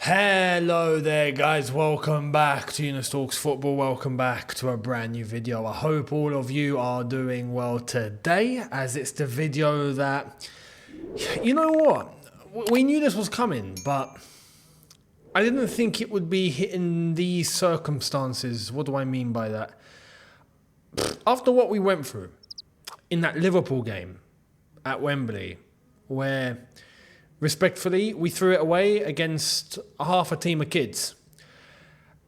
Hello there guys, welcome back to Younes Talks Football, welcome back to a brand new video. I hope all of you are doing well today, as it's the video that, you know what, we knew this was coming, but I didn't think it would be hitting these circumstances. What do I mean by that? After what we went through in that Liverpool game at Wembley, where respectfully, we threw it away against half a team of kids.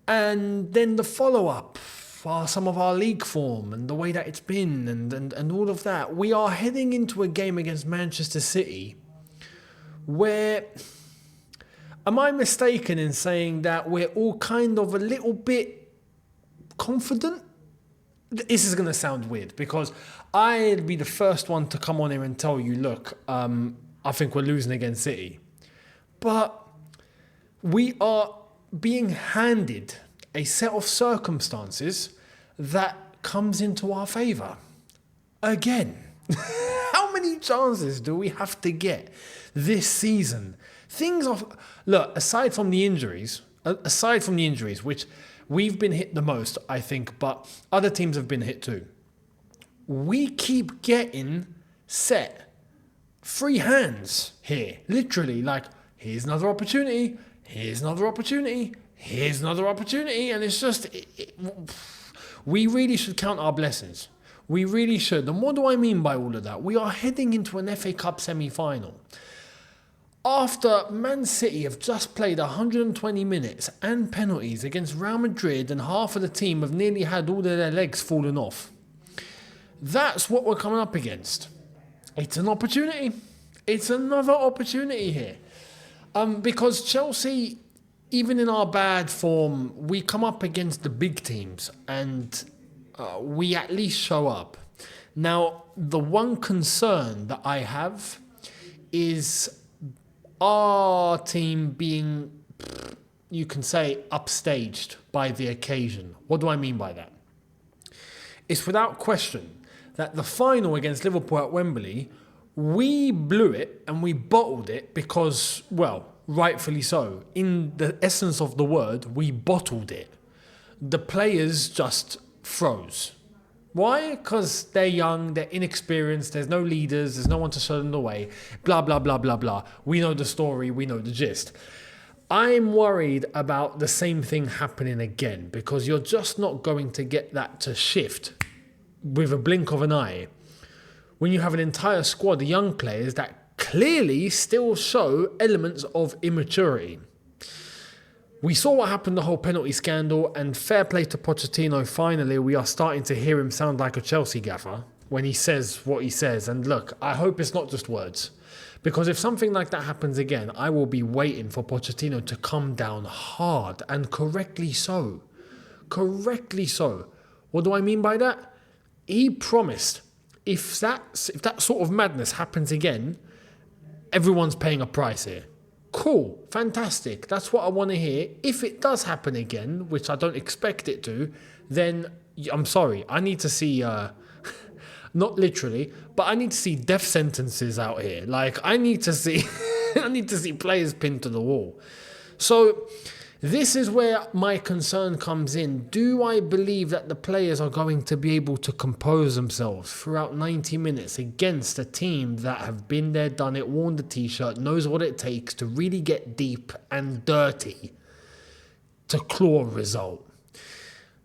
And then the follow-up for some of our league form and the way that it's been and all of that. We are heading into a game against Manchester City where, am I mistaken in saying that we're all kind of a little bit confident? This is going to sound weird because I'd be the first one to come on here and tell you, look, I think we're losing against City. But we are being handed a set of circumstances that comes into our favour. Again. How many chances do we have to get this season? Things are... Look, aside from the injuries, which we've been hit the most, I think, but other teams have been hit too. We keep getting set free hands here, literally, like, here's another opportunity, here's another opportunity, here's another opportunity, and it's just, we really should count our blessings. We really should. And what do I mean by all of that? We are heading into an FA Cup semi-final. After Man City have just played 120 minutes and penalties against Real Madrid, and half of the team have nearly had all of their legs fallen off. That's what we're coming up against. It's an opportunity. It's another opportunity here. Because Chelsea, even in our bad form, we come up against the big teams and we at least show up. Now, the one concern that I have is our team being, you can say, upstaged by the occasion. What do I mean by that? It's without question that the final against Liverpool at Wembley, we blew it and we bottled it because, well, rightfully so. In the essence of the word, we bottled it. The players just froze. Why? Because they're young, they're inexperienced, there's no leaders, there's no one to show them the way, blah, blah, blah, blah, blah. We know the story, we know the gist. I'm worried about the same thing happening again because you're just not going to get that to shift with a blink of an eye when you have an entire squad of young players that clearly still show elements of immaturity. We saw what happened, the whole penalty scandal, and fair play to Pochettino. Finally, we are starting to hear him sound like a Chelsea gaffer when he says what he says. And look, I hope it's not just words, because if something like that happens again, I will be waiting for Pochettino to come down hard, and correctly so. Correctly so. What do I mean by that? He promised if that sort of madness happens again, everyone's paying a price here. Cool, fantastic. That's what I want to hear. If it does happen again, which I don't expect it to, then I'm sorry. I need to see, not literally, but I need to see death sentences out here. Like, I need to see, I need to see players pinned to the wall. So this is where my concern comes in. Do I believe that the players are going to be able to compose themselves throughout 90 minutes against a team that have been there, done it, worn the t-shirt, knows what it takes to really get deep and dirty to claw a result?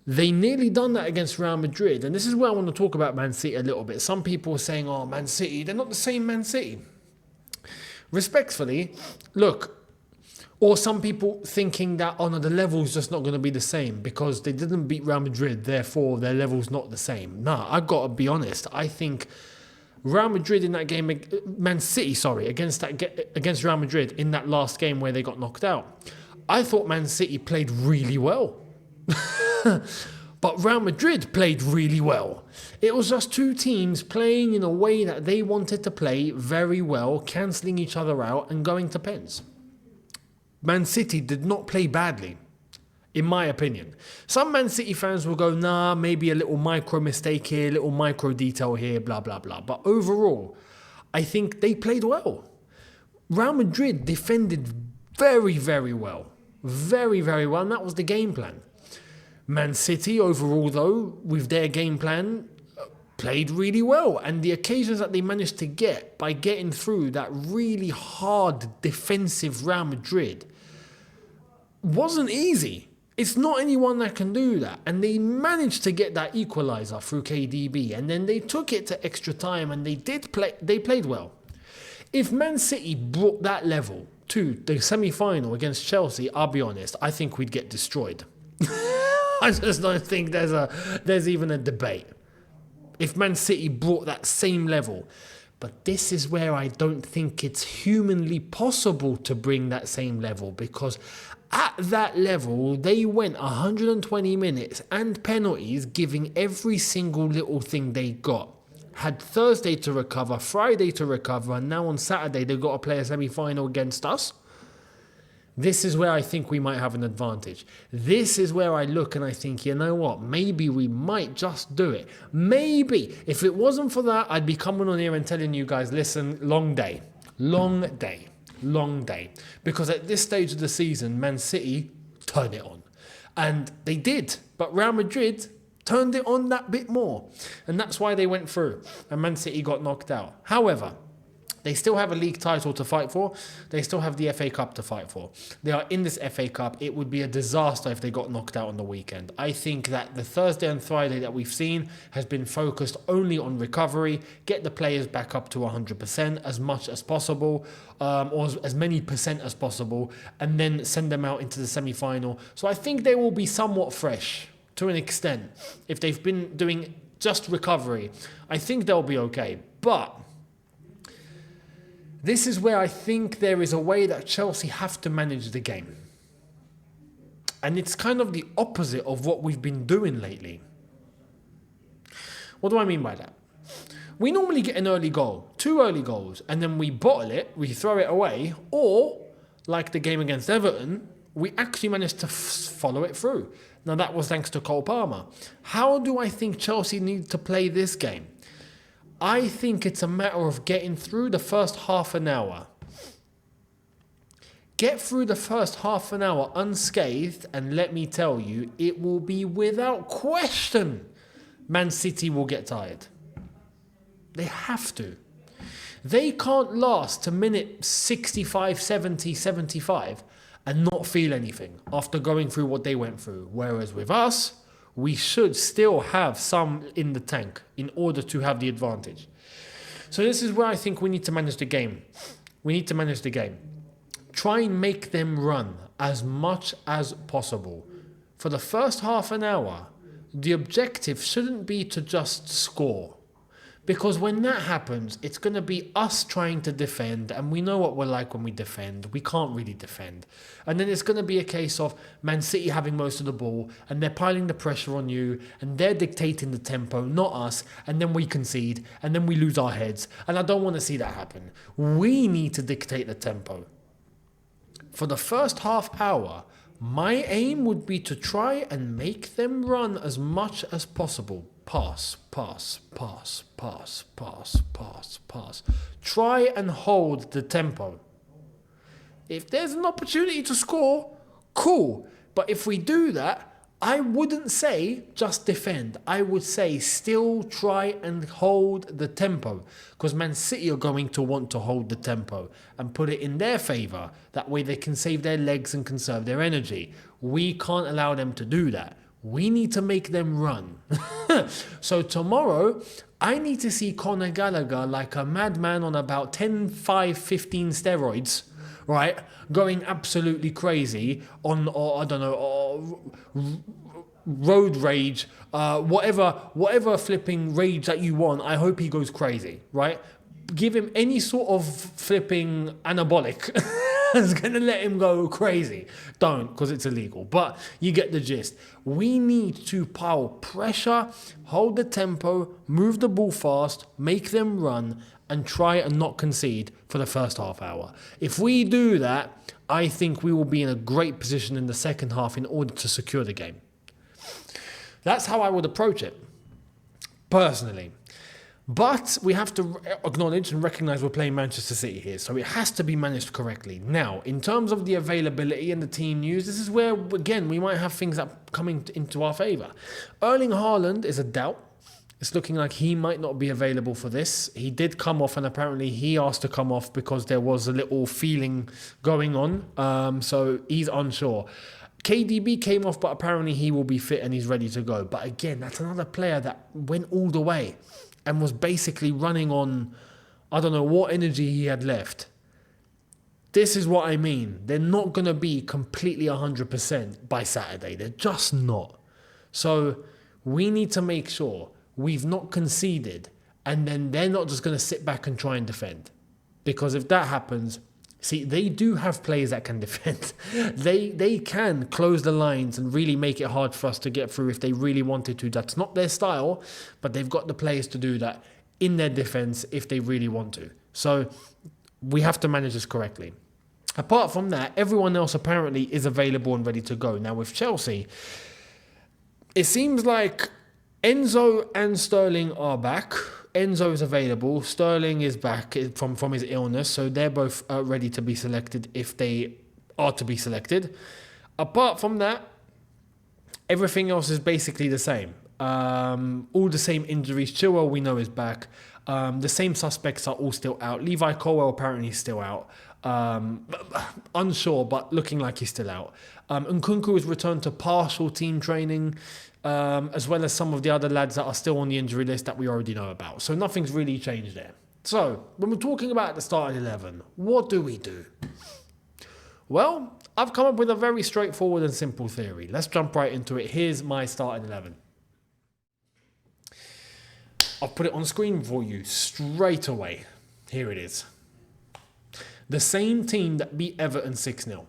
They nearly done that against Real Madrid. And this is where I want to talk about Man City a little bit. Some people are saying, oh, Man City, they're not the same Man City. Respectfully, look, or some people thinking that, oh no, the level's just not going to be the same because they didn't beat Real Madrid, therefore their level's not the same. Nah, I've got to be honest. I think Real Madrid in that game, Man City, sorry, against Real Madrid in that last game where they got knocked out, I thought Man City played really well. But Real Madrid played really well. It was just two teams playing in a way that they wanted to play very well, cancelling each other out and going to pens. Man City did not play badly, in my opinion. Some Man City fans will go, nah, maybe a little micro mistake here, a little micro detail here, blah, blah, blah. But overall, I think they played well. Real Madrid defended very, very well. very, very well, and that was the game plan. Man City overall, though, with their game plan, played really well, and the occasions that they managed to get by getting through that really hard defensive Real Madrid wasn't easy. It's not anyone that can do that, and they managed to get that equaliser through KDB, and then they took it to extra time, and they played well. If Man City brought that level to the semi-final against Chelsea, I'll be honest, I think we'd get destroyed. I just don't think there's even a debate. If Man City brought that same level. But this is where I don't think it's humanly possible to bring that same level, because at that level, they went 120 minutes and penalties, giving every single little thing they got. Had Thursday to recover, Friday to recover, and now on Saturday they've got to play a semi-final against us. This is where I think we might have an advantage. This is where I look and I think, you know what, maybe we might just do it. Maybe. If it wasn't for that, I'd be coming on here and telling you guys, listen, long day. Long day. Long day. Because at this stage of the season, Man City turned it on. And they did. But Real Madrid turned it on that bit more. And that's why they went through. And Man City got knocked out. However, they still have a league title to fight for. They still have the FA Cup to fight for. They are in this FA Cup. It would be a disaster if they got knocked out on the weekend. I think that the Thursday and Friday that we've seen has been focused only on recovery, get the players back up to 100% as much as possible, or as many percent as possible, and then send them out into the semi-final. So I think they will be somewhat fresh to an extent. If they've been doing just recovery, I think they'll be okay. But this is where I think there is a way that Chelsea have to manage the game. And it's kind of the opposite of what we've been doing lately. What do I mean by that? We normally get an early goal, 2 early goals, and then we bottle it, we throw it away, or, like the game against Everton, we actually managed to follow it through. Now that was thanks to Cole Palmer. How do I think Chelsea need to play this game? I think it's a matter of getting through the first half an hour. Get through the first half an hour unscathed, and let me tell you, it will be without question Man City will get tired. They have to. They can't last to minute 65, 70, 75 and not feel anything after going through what they went through. Whereas with us, we should still have some in the tank in order to have the advantage. So this is where I think we need to manage the game. We need to manage the game. Try and make them run as much as possible. For the first half an hour, the objective shouldn't be to just score. Because when that happens, it's going to be us trying to defend, and we know what we're like when we defend. We can't really defend. And then it's going to be a case of Man City having most of the ball, and they're piling the pressure on you, and they're dictating the tempo, not us, and then we concede, and then we lose our heads. And I don't want to see that happen. We need to dictate the tempo. For the first half hour, my aim would be to try and make them run as much as possible. Pass, pass, pass, pass, pass, pass, pass. Try and hold the tempo. If there's an opportunity to score, cool. But if we do that, I wouldn't say just defend. I would say still try and hold the tempo, because Man City are going to want to hold the tempo and put it in their favour. That way they can save their legs and conserve their energy. We can't allow them to do that. We need to make them run. So tomorrow, I need to see Conor Gallagher like a madman on about 10, 5, 15 steroids, right? Going absolutely crazy on, or I don't know, or road rage, whatever flipping rage that you want. I hope he goes crazy, right? Give him any sort of flipping anabolic. It's going to let him go crazy. Don't, because it's illegal. But you get the gist. We need to pile pressure, hold the tempo, move the ball fast, make them run, and try and not concede for the first half hour. If we do that, I think we will be in a great position in the second half in order to secure the game. That's how I would approach it, personally. But we have to acknowledge and recognise we're playing Manchester City here, so it has to be managed correctly. Now, in terms of the availability and the team news, this is where, again, we might have things that coming into our favour. Erling Haaland is a doubt. It's looking like he might not be available for this. He did come off, and apparently he asked to come off because there was a little feeling going on. So he's unsure. KDB came off, but apparently he will be fit and he's ready to go. But again, that's another player that went all the way and was basically running on, I don't know what energy he had left. This is what I mean. They're not going to be completely 100% by Saturday. They're just not. So we need to make sure we've not conceded, and then they're not just going to sit back and try and defend. Because if that happens, see, they do have players that can defend. They can close the lines and really make it hard for us to get through if they really wanted to. That's not their style, but they've got the players to do that in their defence if they really want to. So we have to manage this correctly. Apart from that, everyone else apparently is available and ready to go. Now with Chelsea, it seems like Enzo and Sterling are back. Enzo is available. Sterling is back from his illness, so they're both ready to be selected if they are to be selected. Apart from that, everything else is basically the same. All the same injuries. Chilwell, we know, is back. The same suspects are all still out. Levi Colwell apparently is still out. Unsure, but looking like he's still out. Nkunku has returned to partial team training, as well as some of the other lads that are still on the injury list that we already know about. So nothing's really changed there. So when we're talking about the starting 11, what do we do? Well, I've come up with a very straightforward and simple theory. Let's jump right into it. Here's my starting 11. I'll put it on screen for you straight away. Here it is. The same team that beat Everton 6-0.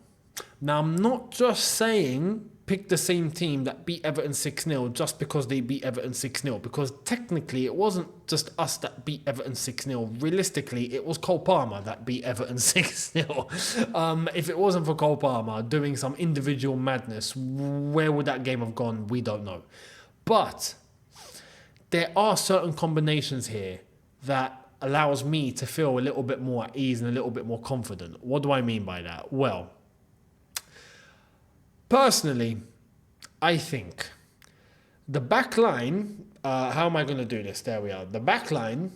Now, I'm not just saying pick the same team that beat Everton 6-0 just because they beat Everton 6-0, because technically it wasn't just us that beat Everton 6-0. Realistically, it was Cole Palmer that beat Everton 6-0. If it wasn't for Cole Palmer doing some individual madness, where would that game have gone? We don't know. But there are certain combinations here that allows me to feel a little bit more at ease and a little bit more confident. What do I mean by that? Well, personally, I think the back line, how am I going to do this? There we are. The back line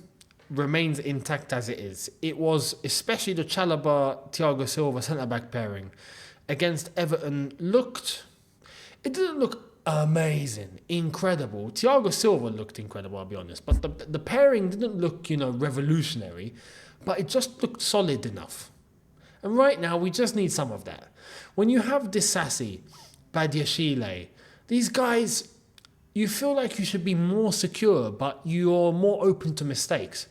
remains intact as it is. It was especially the Chalobah-Thiago Silva centre-back pairing against Everton it didn't look amazing, incredible. Thiago Silva looked incredible, I'll be honest. But the pairing didn't look, revolutionary, but it just looked solid enough. And right now, we just need some of that. When you have Disasi, Badiashile, these guys, you feel like you should be more secure, but you're more open to mistakes.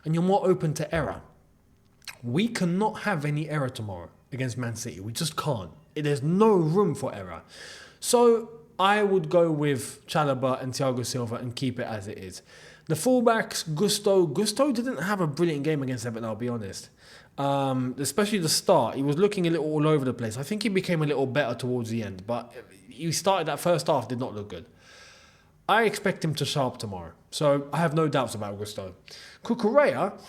And you're more open to error. We cannot have any error tomorrow against Man City. We just can't. There's no room for error. So I would go with Chalobah and Thiago Silva and keep it as it is. The fullbacks, Gusto didn't have a brilliant game against Everton, I'll be honest. Especially the start. He was looking a little all over the place. I think he became a little better towards the end, but he started that first half, did not look good. I expect him to sharp tomorrow, so I have no doubts about Gusto. Cucurella,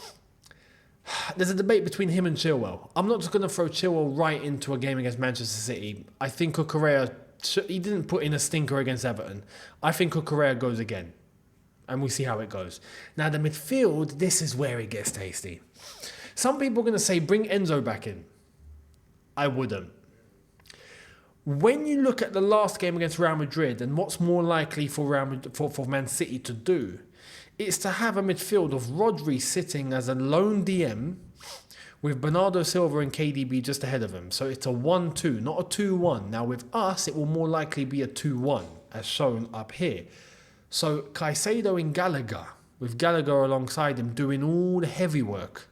there's a debate between him and Chilwell. I'm not just going to throw Chilwell right into a game against Manchester City. I think Cucurella, he didn't put in a stinker against Everton. I think Cucurella goes again, and we see how it goes. Now, the midfield, this is where it gets tasty. Some people are going to say, bring Enzo back in. I wouldn't. When you look at the last game against Real Madrid and what's more likely for Man City to do, it's to have a midfield of Rodri sitting as a lone DM with Bernardo Silva and KDB just ahead of him. So it's a 1-2, not a 2-1. Now with us, it will more likely be a 2-1, as shown up here. So Caicedo and Gallagher, with Gallagher alongside him doing all the heavy work.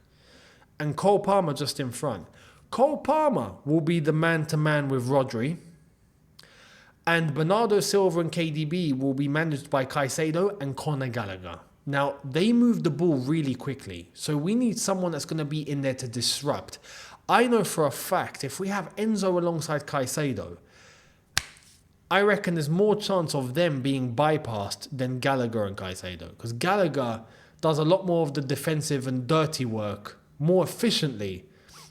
And Cole Palmer just in front. Cole Palmer will be the man-to-man with Rodri. And Bernardo Silva and KDB will be managed by Caicedo and Conor Gallagher. Now, they move the ball really quickly. So we need someone that's going to be in there to disrupt. I know for a fact, if we have Enzo alongside Caicedo, I reckon there's more chance of them being bypassed than Gallagher and Caicedo. Because Gallagher does a lot more of the defensive and dirty work more efficiently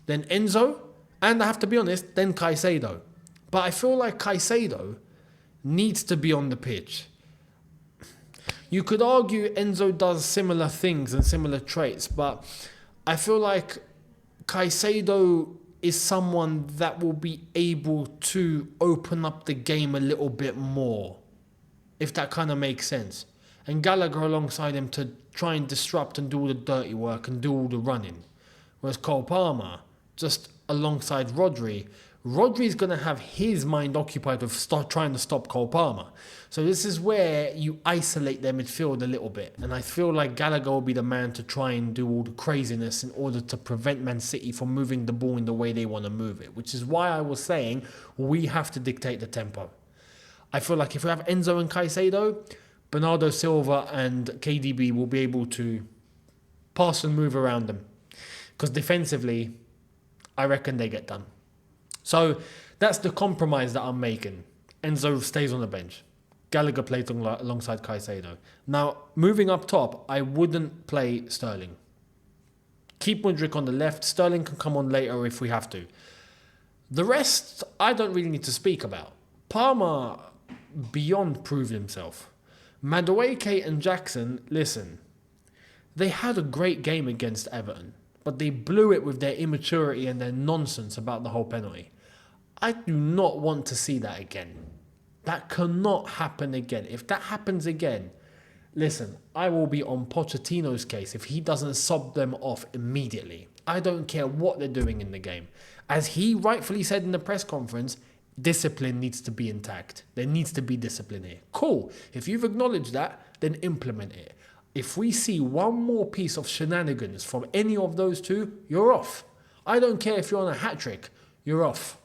than Enzo, and I have to be honest, than Caicedo. But I feel like Caicedo needs to be on the pitch. You could argue Enzo does similar things and similar traits, but I feel like Caicedo is someone that will be able to open up the game a little bit more, if that kind of makes sense. And Gallagher alongside him to try and disrupt and do all the dirty work and do all the running. Whereas Cole Palmer, just alongside Rodri, Rodri's going to have his mind occupied with trying to stop Cole Palmer. So this is where you isolate their midfield a little bit. And I feel like Gallagher will be the man to try and do all the craziness in order to prevent Man City from moving the ball in the way they want to move it. Which is why I was saying we have to dictate the tempo. I feel like if we have Enzo and Caicedo, Bernardo Silva and KDB will be able to pass and move around them. Because defensively, I reckon they get done. So that's the compromise that I'm making. Enzo stays on the bench. Gallagher plays alongside Caicedo. Now, moving up top, I wouldn't play Sterling. Keep Mudryk on the left. Sterling can come on later if we have to. The rest, I don't really need to speak about. Palmer, beyond proved himself. Madueke and Jackson, listen, they had a great game against Everton, but they blew it with their immaturity and their nonsense about the whole penalty. I do not want to see that again. That cannot happen again. If that happens again, listen, I will be on Pochettino's case if he doesn't sub them off immediately. I don't care what they're doing in the game. As he rightfully said in the press conference, discipline needs to be intact. There needs to be discipline here. Cool. If you've acknowledged that, then implement it. If we see one more piece of shenanigans from any of those two, you're off. I don't care if you're on a hat-trick. You're off.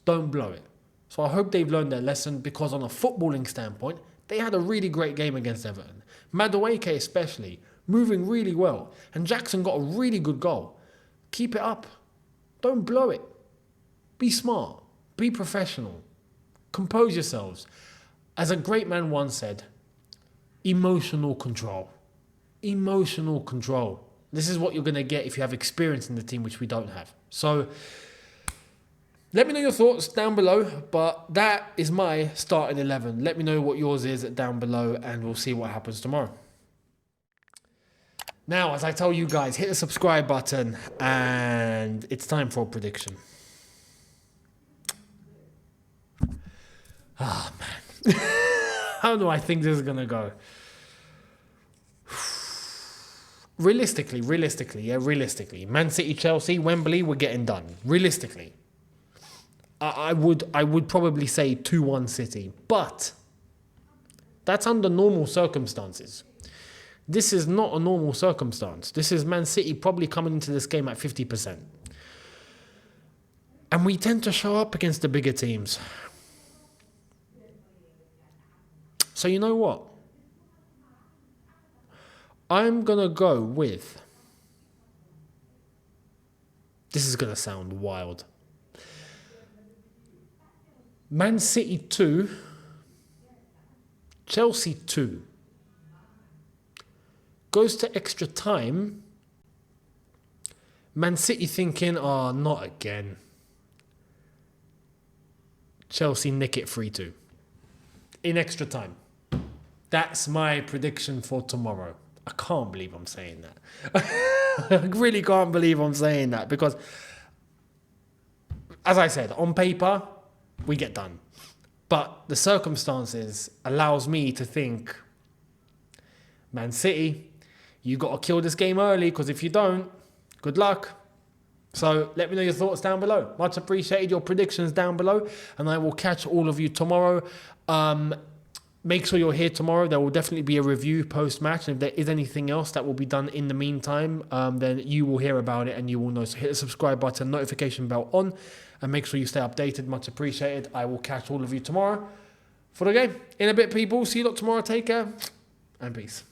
Don't blow it. So I hope they've learned their lesson because on a footballing standpoint, they had a really great game against Everton. Madueke especially, moving really well. And Jackson got a really good goal. Keep it up. Don't blow it. Be smart. Be professional. Compose yourselves. As a great man once said, emotional control. Emotional control. This is what you're going to get if you have experience in the team, which we don't have. So let me know your thoughts down below, but that is my starting 11. Let me know what yours is down below, and we'll see what happens tomorrow. Now, as I tell you guys, hit the subscribe button, and it's time for a prediction. Ah, man. How do I think this is going to go? Realistically. Man City, Chelsea, Wembley, we're getting done. Realistically. I would probably say 2-1 City, but that's under normal circumstances. This is not a normal circumstance. This is Man City probably coming into this game at 50%. And we tend to show up against the bigger teams. So you know what? I'm going to go with... This is going to sound wild. Man City 2, Chelsea 2. Goes to extra time. Man City thinking, oh, not again. Chelsea nick it 3-2. In extra time. That's my prediction for tomorrow. I can't believe I'm saying that. I really can't believe I'm saying that because, as I said, on paper, we get done. But the circumstances allows me to think, Man City, you got to kill this game early because if you don't, good luck. So let me know your thoughts down below. Much appreciated your predictions down below, and I will catch all of you tomorrow. Make sure you're here tomorrow. There will definitely be a review post-match. And if there is anything else that will be done in the meantime, then you will hear about it and you will know. So hit the subscribe button, notification bell on, and make sure you stay updated. Much appreciated. I will catch all of you tomorrow for the game. In a bit, people. See you lot tomorrow. Take care and peace.